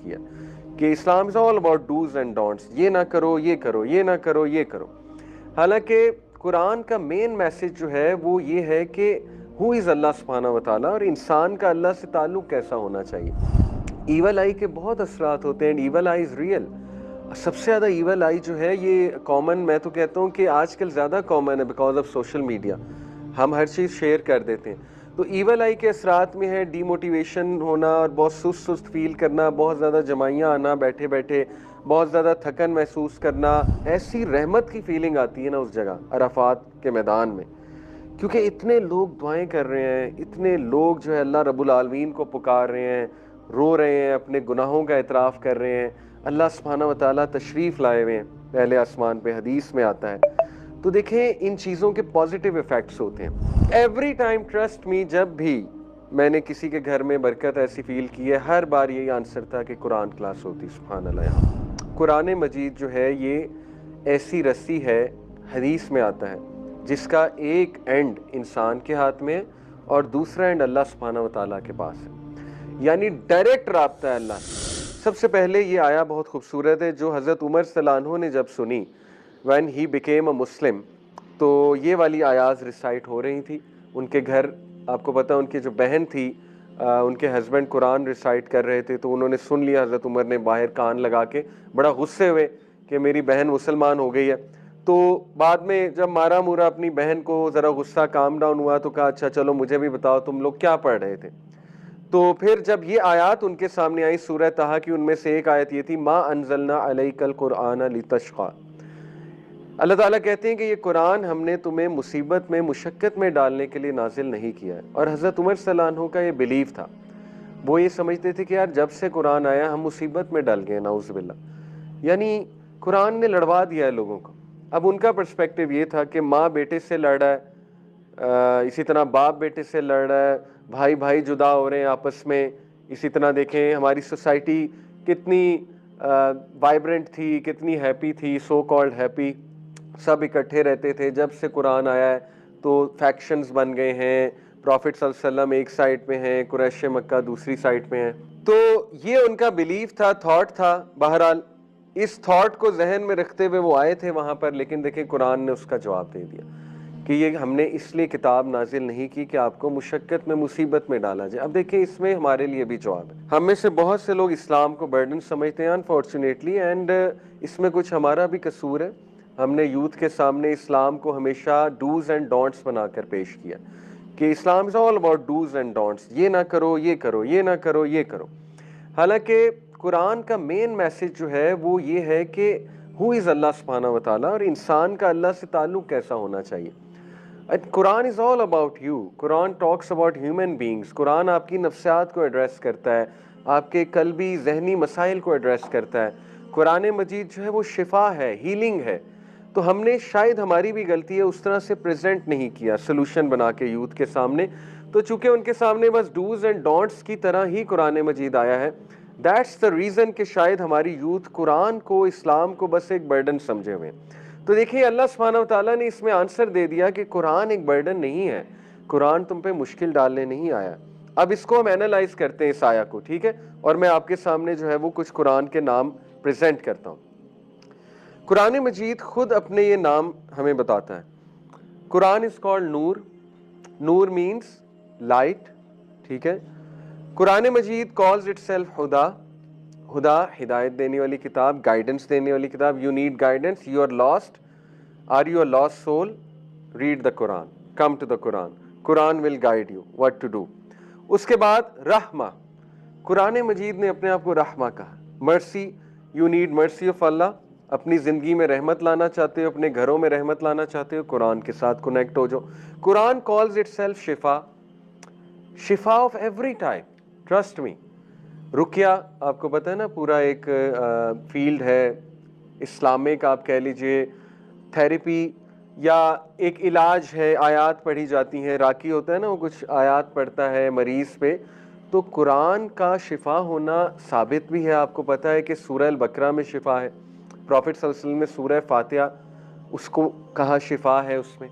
किया कि Islam is all about dos and don'ts, ये ना करो, ये करो, ये ना करो, ये करो। हालांकि कुरान का मेन मैसेज जो है वो ये है कि हु इज़ अल्लाह सुब्हानहू व तआला और इंसान का अल्लाह से ताल्लुक़ कैसा होना चाहिए। ईवल आई के बहुत असरात होते हैं, ईवल आई इज़ रियल। सबसे ज़्यादा ईवल आई जो है ये कॉमन, मैं तो कहता हूँ कि आजकल ज़्यादा कॉमन है बिकॉज ऑफ सोशल मीडिया। हम हर चीज़ शेयर कर देते हैं। तो ईवल आई के असरात में है डीमोटिवेशन होना और बहुत सुस्त सुस्त फील करना, बहुत ज़्यादा जमाइयाँ आना बैठे बैठे, बहुत ज़्यादा थकन महसूस करना। ऐसी रहमत की फीलिंग आती है ना उस जगह अराफात के मैदान में, क्योंकि इतने लोग दुआएं कर रहे हैं, इतने लोग जो है अल्लाह रब्बुल आलमीन को पुकार रहे हैं, रो रहे हैं, अपने गुनाहों का इतराफ़ कर रहे हैं। अल्लाह सुब्हानहू व तआला तशरीफ़ लाए हुए हैं पहले आसमान पे, हदीस में आता है। तो देखें इन चीज़ों के पॉजिटिव इफ़ेक्ट्स होते हैं। एवरी टाइम ट्रस्ट मी, जब भी मैंने किसी के घर में बरकत ऐसी फील की है, हर बार यही आंसर था कि कुरान क्लास होती। सुभान अल्लाह। यहाँ कुरान मजीद जो है ये ऐसी रस्सी है, हदीस में आता है, जिसका एक एंड इंसान के हाथ में है और दूसरा एंड अल्लाह सुब्हानहू व तआला के पास है, यानी डायरेक्ट राब्ता है अल्लाह। सबसे पहले ये आया बहुत खूबसूरत है जो हज़रत उमर सल्लल्लाहु अन्हु ने जब सुनी, व्हेन ही बिकेम अ मुस्लिम, तो ये वाली आयाज़ रिसाइट हो रही थी उनके घर। आपको पता है उनकी जो बहन थी, उनके हस्बैंड कुरान रिसाइट कर रहे थे, तो उन्होंने सुन लिया। हज़रत उमर ने बाहर कान लगा के बड़ा गुस्से हुए कि मेरी बहन मुसलमान हो गई है। तो बाद में जब मारा मुरा अपनी बहन को, ज़रा गुस्सा काम डाउन हुआ, तो कहा अच्छा चलो मुझे भी बताओ तुम लोग क्या पढ़ रहे थे। तो फिर जब ये आयत उनके सामने आई सूरह तहा की, उनमें से एक आयत ये थी, मा अनज़लना अलैकल कुरआन लितशक़ा। अल्लाह ताला कहते हैं कि ये कुरान हमने तुम्हें मुसीबत में, मुशक्क़त में डालने के लिए नाजिल नहीं किया है। और हज़रत उमर सल्लल्लाहु अन्हु का ये बिलीव था, वो ये समझते थे कि यार जब से कुरान आया हम मुसीबत में डल गए, नाउज़ बिल्लाह। यानी कुरान ने लड़वा दिया है लोगों को। अब उनका पर्सपेक्टिव ये था कि माँ बेटे से लड़ रहा है, इसी तरह बाप बेटे से लड़ रहा है, भाई भाई जुदा हो रहे हैं आपस में। इसी तरह देखें हमारी सोसाइटी कितनी वाइब्रेंट थी, कितनी हैप्पी थी, सो कॉल्ड हैप्पी, सब इकट्ठे रहते थे। जब से कुरान आया है तो फैक्शंस बन गए हैं, प्रॉफिट सल्लल्लाहु अलैहि वसल्लम एक साइड पे हैं, कुरैश मक्का दूसरी साइड पे हैं। तो ये उनका बिलीफ था, थॉट था। बहरहाल इस थॉट को जहन में रखते हुए वो आए थे वहाँ पर, लेकिन देखें कुरान ने उसका जवाब दे दिया कि ये हमने इसलिए किताब नाजिल नहीं की कि आपको मुशक्क़त में, मुसीबत में डाला जाए। अब देखिए इसमें हमारे लिए भी जवाब है। हम में से बहुत से लोग इस्लाम को बर्डन समझते हैं अनफॉर्चुनेटली, एंड इसमें कुछ हमारा भी कसूर है। हमने यूथ के सामने इस्लाम को हमेशा डूज एंड डोंट्स बनाकर पेश किया कि Islam is all about dos and don'ts, ये ना करो, ये करो, ये ना करो, ये करो। हालांकि कुरान का मेन मैसेज जो है वो ये है कि हु इज़ अल्लाह सुब्हानहू व तआला और इंसान का अल्लाह से ताल्लुक़ कैसा होना चाहिए। Quran is all about you, Quran talks about human beings. Quran आपकी नफ्सियात को एड्रेस करता है, आपके कल्बी जहनी मसाइल को एड्रेस करता है। कुरान मजीद जो है वो शिफा है, हीलिंग है। तो हमने, शायद हमारी भी गलती है, उस तरह से प्रेजेंट नहीं किया सलूशन बना के यूथ के सामने। तो चूंकि उनके सामने बस डूज एंड डोंट्स की तरह ही कुरान मजीद आया है, दैट्स द रीज़न कि शायद हमारी यूथ कुरान को, इस्लाम को बस एक बर्डन समझे हुए। तो देखिए अल्लाह सुब्हानहू व तआला ने इसमें आंसर दे दिया कि कुरान एक बर्डन नहीं है, कुरान तुम पे मुश्किल डालने नहीं आया। अब इसको हम एनालाइज करते हैं इस आया को, ठीक है, और मैं आपके सामने जो है वो कुछ कुरान के नाम प्रेजेंट करता हूँ। कुरान मजीद खुद अपने ये नाम हमें बताता है। कुरान इज कॉल्ड नूर, नूर मीन्स लाइट, ठीक है। कुरान मजीद कॉल्स इटसेल्फ हुदा, हुदा हिदायत देने वाली किताब, गाइडेंस देने वाली किताब। You need guidance, you are lost, are you a lost soul, read the Quran, come to the Quran, Quran will guide you what to do. उसके बाद रहमा, कुरान मजीद ने अपने आप को रहमा कहा, mercy, you need mercy of Allah, अपनी ज़िंदगी में रहमत लाना चाहते हो, अपने घरों में रहमत लाना चाहते हो, कुरान के साथ कनेक्ट हो जाओ। कुरान कॉल्स इटसेल्फ शिफा, शिफा of every type, trust me. रुकिया, आपको पता है ना, पूरा एक फील्ड है इस्लामिक, आप कह लीजिए थेरेपी या एक इलाज है। आयात पढ़ी जाती हैं, राकी होता है ना, वो कुछ आयात पढ़ता है मरीज़ पे। तो कुरान का शिफा होना साबित भी है। आपको पता है कि सूरह अल बकरा में शिफा है, प्रॉफिट सल्लल्लाहु अलैहि वसल्लम में सूरह फातिहा उसको कहा शिफा है। उसमें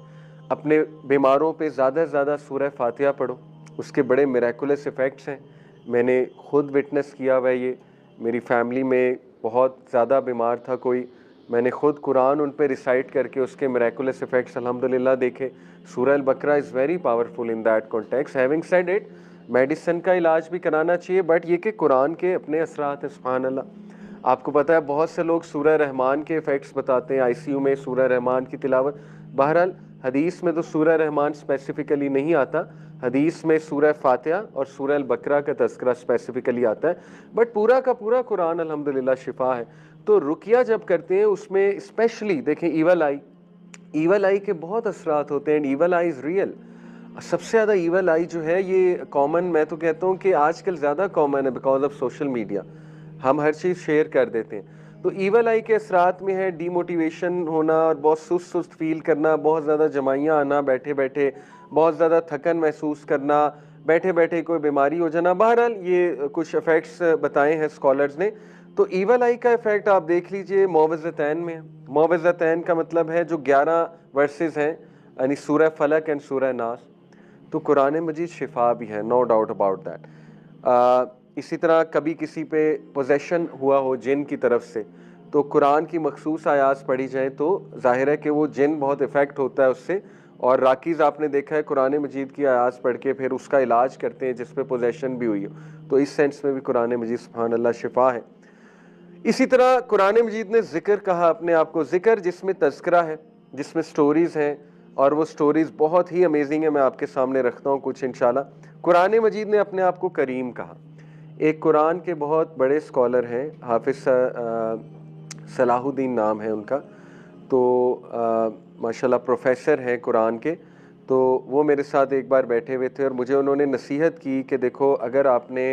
अपने बीमारों पे ज़्यादा से ज़्यादा सूरह फातिहा पढ़ो, उसके बड़े मिरेकुलस इफ़ेक्ट्स हैं। मैंने खुद विटनेस किया हुआ है ये, मेरी फैमिली में बहुत ज़्यादा बीमार था कोई, मैंने ख़ुद कुरान उन पे रिसाइट करके उसके मिरेकुलस इफ़ेक्ट्स अल्हम्दुलिल्लाह देखे। सूरह अल बकरा is very powerful in that context. Having said it, medicine का इलाज भी कराना चाहिए, बट ये कि कुरान के अपने असरात हैं, सुभान अल्लाह। आपको पता है बहुत से लोग सूरह रहमान के इफ़ेक्ट्स बताते हैं, आईसीयू में सूरह रहमान की तिलावत। बहरहाल हदीस में तो सूरह रहमान स्पेसिफ़िकली नहीं आता, हदीस में सूरह फातिहा और सूरह अल बकरा का तज़किरा स्पेसिफ़िकली आता है, बट पूरा का पूरा कुरान अल्हम्दुलिल्लाह शिफा है। तो रुकिया जब करते हैं उसमें स्पेशली देखें ईवल आई के बहुत असरात होते हैं, ईवल आई इज़ रियल। सबसे ज़्यादा ईवल आई जो है ये कॉमन, मैं तो कहता हूँ कि आजकल ज़्यादा कॉमन है बिकॉज ऑफ सोशल मीडिया, हम हर चीज़ शेयर कर देते हैं। तो ईवल आई के असरात में है डीमोटिवेशन होना और बहुत सुस्त सुस्त फील करना, बहुत ज़्यादा जमाइयाँ आना बैठे बैठे, बहुत ज़्यादा थकन महसूस करना, बैठे बैठे कोई बीमारी हो जाना। बहरहाल ये कुछ इफ़ेक्ट्स बताए हैं स्कॉलर्स ने। तो ईवल आई का इफ़ेक्ट आप देख लीजिए मौविज़तैन में। मौविज़तैन का मतलब है जो 11 वर्सेस हैं, यानी सूरह फलक एंड सूरह नास। तो कुरान मजीद शिफा भी है, नो डाउट अबाउट दैट। इसी तरह कभी किसी पे पोजेशन हुआ हो जिन की तरफ से, तो कुरान की मखसूस आयात पढ़ी जाए तो जाहिर है कि वो जिन बहुत इफ़ेक्ट होता है उससे। और राकीज़ आपने देखा है कुरान मजीद की आयात पढ़ के फिर उसका इलाज करते हैं जिस पे पोजेशन भी हुई हो। तो इस सेंस में भी कुरान मजीद सुभान अल्लाह शिफा है। इसी तरह कुरान मजीद ने जिक्र कहा अपने आप को, जिक्र जिसमें तज़किरा है, जिसमें स्टोरीज़ हैं, और वो स्टोरीज़ बहुत ही अमेजिंग है। मैं आपके सामने रखता हूँ कुछ इंशाल्लाह। कुरान मजीद ने अपने आप को करीम कहा। एक कुरान के बहुत बड़े स्कॉलर हैं, हाफिज़ सलाहुद्दीन नाम है उनका, तो माशाल्लाह प्रोफेसर हैं कुरान के। तो वो मेरे साथ एक बार बैठे हुए थे और मुझे उन्होंने नसीहत की कि देखो अगर आपने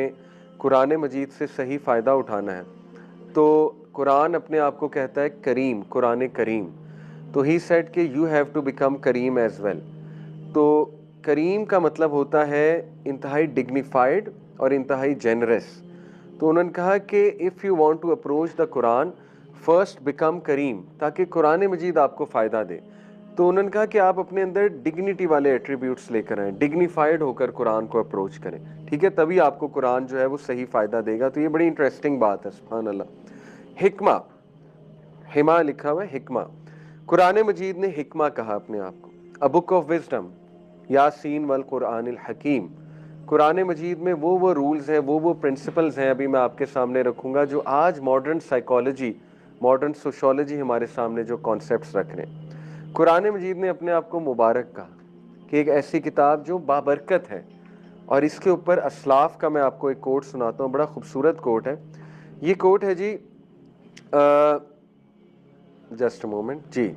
कुरान मजीद से सही फ़ायदा उठाना है तो कुरान अपने आप को कहता है करीम, कुरान करीम। तो ही सेड कि यू हैव टू बिकम करीम एज वेल। तो करीम का मतलब होता है इंतहाई डिग्निफाइड और इंतहाई जेनरस। तो उन्होंने कहा कि if you want to approach the Quran first become करीम, ताकि कुरान मजीद आपको फ़ायदा दे। तो उन्होंने कहा कि आप अपने अंदर डिग्निटी वाले एट्रीब्यूट्स लेकर आएँ, डिग्निफाइड होकर कुरान को अप्रोच करें, ठीक है, तभी आपको कुरान जो है वो सही फ़ायदा देगा। तो ये बड़ी इंटरेस्टिंग बात है, सुभान अल्लाह। हिकमा, हिमा लिखा हुआ है हिकमा। कुरान मजीद ने हिकमा कहा अपने आप को, a book of wisdom, Yasin वल कुरानिल हकीम। कुरान मजीद में वो रूल्स हैं, वो प्रिंसिपल्स हैं, अभी मैं आपके सामने रखूँगा, जो आज मॉडर्न साइकोलॉजी, मॉडर्न सोशोलॉजी हमारे सामने जो कॉन्सेप्ट्स रख रहे हैं। कुरान मजीद ने अपने आप को मुबारक कहा कि एक ऐसी किताब जो बाबरकत है। और इसके ऊपर असलाफ का मैं आपको एक कोट सुनाता हूँ, बड़ा खूबसूरत कोट है। ये कोट है जी, जस्ट मोमेंट जी,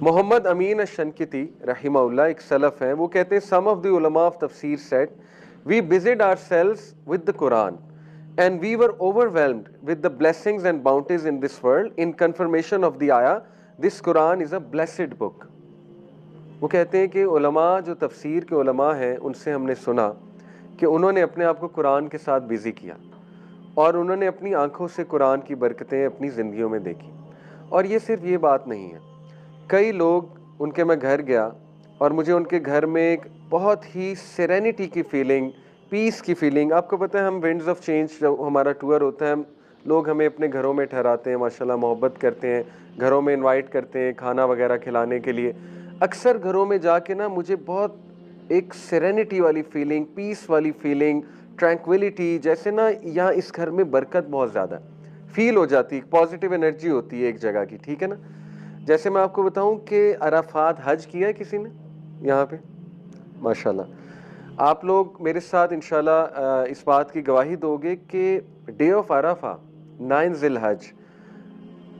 मोहम्मद अमीन अशनकिती रहिमहुल्लाह एक सलफ हैं, वो कहते हैं सम ऑफ द उलमा ऑफ तफसीर said we busied ourselves with the Quran and we were overwhelmed with the blessings and bounties in this world in confirmation of the ayah this Quran is a blessed book। वो कहते हैं कि उलमा जो तफसीर के उलमा हैं उनसे हमने सुना कि उन्होंने अपने आप को कुरान के साथ बिज़ी किया और उन्होंने अपनी आंखों से कुरान की बरकतें अपनी ज़िंदगियों में देखी। और ये सिर्फ ये बात नहीं है, कई लोग उनके मैं घर गया और मुझे उनके घर में एक बहुत ही सेरेनिटी की फीलिंग, पीस की फीलिंग। आपको पता है हम विंड्स ऑफ चेंज जब हमारा टूर होता है, लोग हमें अपने घरों में ठहराते हैं, माशाल्लाह मोहब्बत करते हैं, घरों में इनवाइट करते हैं खाना वगैरह खिलाने के लिए। अक्सर घरों में जाके ना मुझे बहुत एक सेरेनिटी वाली फीलिंग, पीस वाली फीलिंग, ट्रैंक्विलिटी, जैसे ना यहाँ इस घर में बरकत बहुत ज़्यादा फील हो जाती है, पॉजिटिव एनर्जी होती है एक जगह की, ठीक है ना। जैसे मैं आपको बताऊं कि अराफात हज किया है किसी ने यहाँ पे, माशाल्लाह। आप लोग मेरे साथ इंशाल्लाह इस बात की गवाही दोगे कि डे ऑफ अराफा 9 ज़िलहज,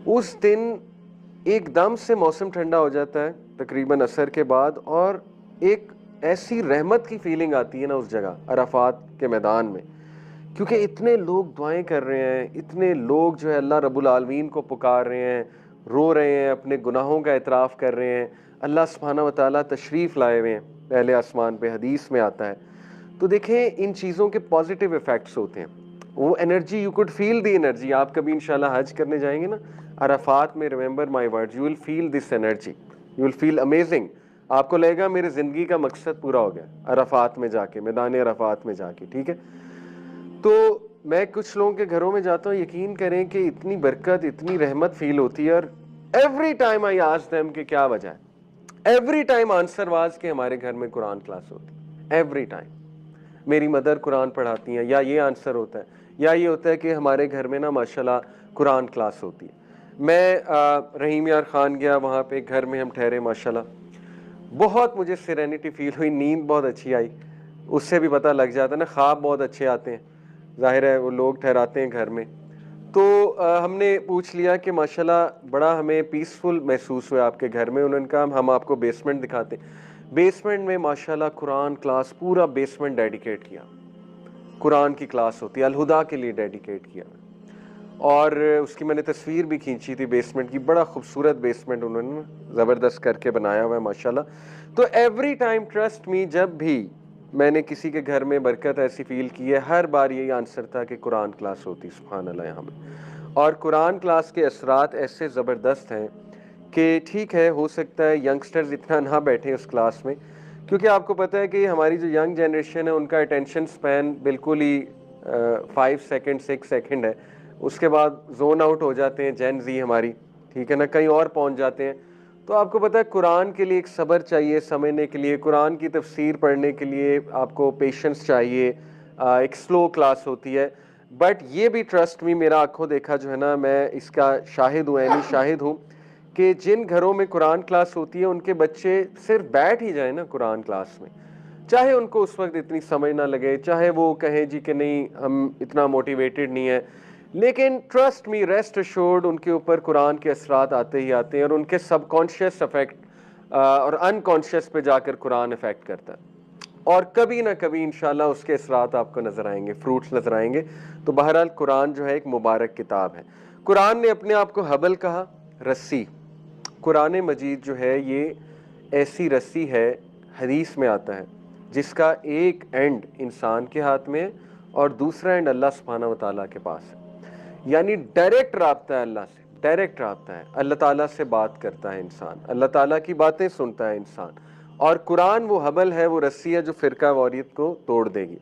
उस दिन एकदम से मौसम ठंडा हो जाता है तकरीबन असर के बाद, और एक ऐसी रहमत की फीलिंग आती है ना उस जगह अराफात के मैदान में, क्योंकि इतने लोग दुआएं कर रहे हैं, इतने लोग जो है अल्लाह रब्बुल आलमीन को पुकार रहे हैं, रो रहे हैं, अपने गुनाहों का एतराफ़ कर रहे हैं। अल्लाह सुब्हानहू व तआला तशरीफ़ लाए हुए हैं पहले आसमान पे, हदीस में आता है। तो देखें इन चीज़ों के पॉजिटिव इफ़ेक्ट्स होते हैं, वो energy, you could feel the energy. आप कभी इंशाल्लाह हज करने जाएंगे ना अराफात में, remember my words, you will feel this energy, you will feel amazing. आपको लगेगा मेरी ज़िंदगी का मकसद पूरा हो गया अराफात में जाके, मैदान अराफात में जाके, ठीक है। तो मैं कुछ लोगों के घरों में जाता हूँ, यकीन करें कि इतनी बरकत, इतनी रहमत फील होती है, और every time I ask them कि क्या वजह है, एवरी टाइम आंसर वाज कि हमारे घर में कुरान क्लास होती है। एवरी टाइम मेरी मदर कुरान पढ़ाती हैं, या ये आंसर होता है, या ये होता है कि हमारे घर में ना माशाल्लाह कुरान क्लास होती है। मैं रहीम यार खान गया, वहाँ पे घर में हम ठहरे, माशाल्लाह बहुत मुझे सेरेनिटी फील हुई, नींद बहुत अच्छी आई। उससे भी पता लग जाता है ना, ख्वाब बहुत अच्छे आते हैं, जाहिर है वो लोग ठहराते हैं घर में। तो हमने पूछ लिया कि माशाल्लाह बड़ा हमें पीसफुल महसूस हुआ आपके घर में। उन्होंने कहा हम आपको बेसमेंट दिखाते हैं। बेसमेंट में माशाल्लाह कुरान क्लास, पूरा बेसमेंट डेडिकेट किया, कुरान की क्लास होती है, अलहुदा के लिए डेडिकेट किया। और उसकी मैंने तस्वीर भी खींची थी बेसमेंट की, बड़ा खूबसूरत बेसमेंट उन्होंने ज़बरदस्त करके बनाया हुआ है माशाल्लाह। तो एवरी टाइम ट्रस्ट मी, जब भी मैंने किसी के घर में बरकत ऐसी फील की है, हर बार यही आंसर था कि कुरान क्लास होती, सुभान अल्लाह यहाँ में। और कुरान क्लास के असरात ऐसे ज़बरदस्त हैं कि ठीक है, हो सकता है यंगस्टर्स इतना ना बैठे उस क्लास में, क्योंकि आपको पता है कि हमारी जो यंग जनरेशन है उनका अटेंशन स्पैन बिल्कुल ही 5 सेकेंड 6 सेकेंड है। उसके बाद जोन आउट हो जाते हैं, जेन जी हमारी, ठीक है ना, कहीं और पहुंच जाते हैं। तो आपको पता है कुरान के लिए एक सब्र चाहिए समझने के लिए, कुरान की तफसीर पढ़ने के लिए आपको पेशेंस चाहिए। एक स्लो क्लास होती है। बट ये भी ट्रस्ट में, मेरा आंखों देखा जो है ना, मैं इसका शाहिद हूँ, यानी शाहिद हूँ कि जिन घरों में कुरान क्लास होती है उनके बच्चे सिर्फ बैठ ही जाए ना कुरान क्लास में, चाहे उनको उस वक्त इतनी समझ ना लगे, चाहे वो कहें जी कि नहीं हम इतना मोटिवेटेड नहीं है, लेकिन ट्रस्ट मी, रेस्ट अश्योर्ड, उनके ऊपर कुरान के असरात आते ही आते हैं, और उनके सबकॉन्शियस अफेक्ट और अनकॉन्शियस पे जाकर कुरान इफेक्ट करता है, और कभी ना कभी इंशाल्लाह उसके असरात आपको नजर आएंगे, फ्रूट्स नजर आएंगे। तो बहरहाल कुरान जो है एक मुबारक किताब है। कुरान ने अपने आप को हबल कहा, रस्सी। कुरान मजीद जो है ये ऐसी रस्सी है, हदीस में आता है, जिसका एक एंड इंसान के हाथ में है और दूसरा एंड अल्लाह सुब्हानहू व तआला के पास है। यानी डायरेक्ट राब्ता है अल्लाह से, डायरेक्ट राब्ता है, अल्लाह ताला से बात करता है इंसान, अल्लाह ताला की बातें सुनता है इंसान। और कुरान वो हबल है, वो रस्सी है जो फिरका वारियत को तोड़ देगी।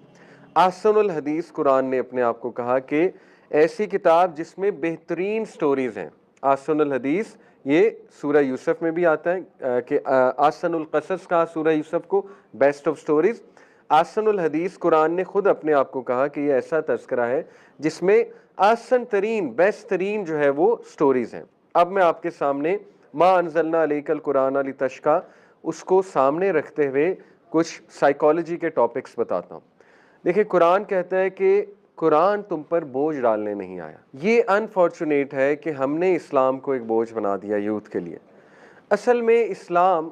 ahsanul हदीस कुरान ने अपने आप को कहा कि ऐसी किताब जिसमें बेहतरीन स्टोरीज हैं। ahsanul हदीस ये सूरह यूसुफ में भी आता है कि ahsanul क़सस कहा सूरह यूसुफ को, बेस्ट ऑफ स्टोरीज। ahsanul हदीस कुरान ने खुद अपने आप को कहा कि ये ऐसा तज़किरा है जिसमें आसन तरीन, बेस्ट तरीन जो है वो स्टोरीज हैं। अब मैं आपके सामने मा अंज़लना अलैकल कुरान लितश्का, उसको सामने रखते हुए कुछ साइकोलॉजी के टॉपिक्स बताता हूँ। देखिए, कुरान कहता है कि कुरान तुम पर बोझ डालने नहीं आया। ये अनफॉर्चुनेट है कि हमने इस्लाम को एक बोझ बना दिया यूथ के लिए। असल में इस्लाम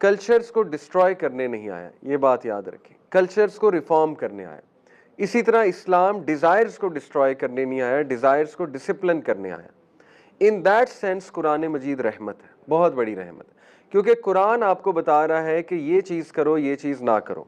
कल्चर्स को डिस्ट्रॉय करने नहीं आया, ये बात याद रखें, कल्चर्स को रिफॉर्म करने आया। इसी तरह इस्लाम डिज़ायर्स को डिस्ट्रॉय करने नहीं आया, डिज़ायर्स को डिसिप्लिन करने आया। इन दैट सेंस कुरान मजीद रहमत है, बहुत बड़ी रहमत है, क्योंकि कुरान आपको बता रहा है कि ये चीज़ करो, ये चीज़ ना करो।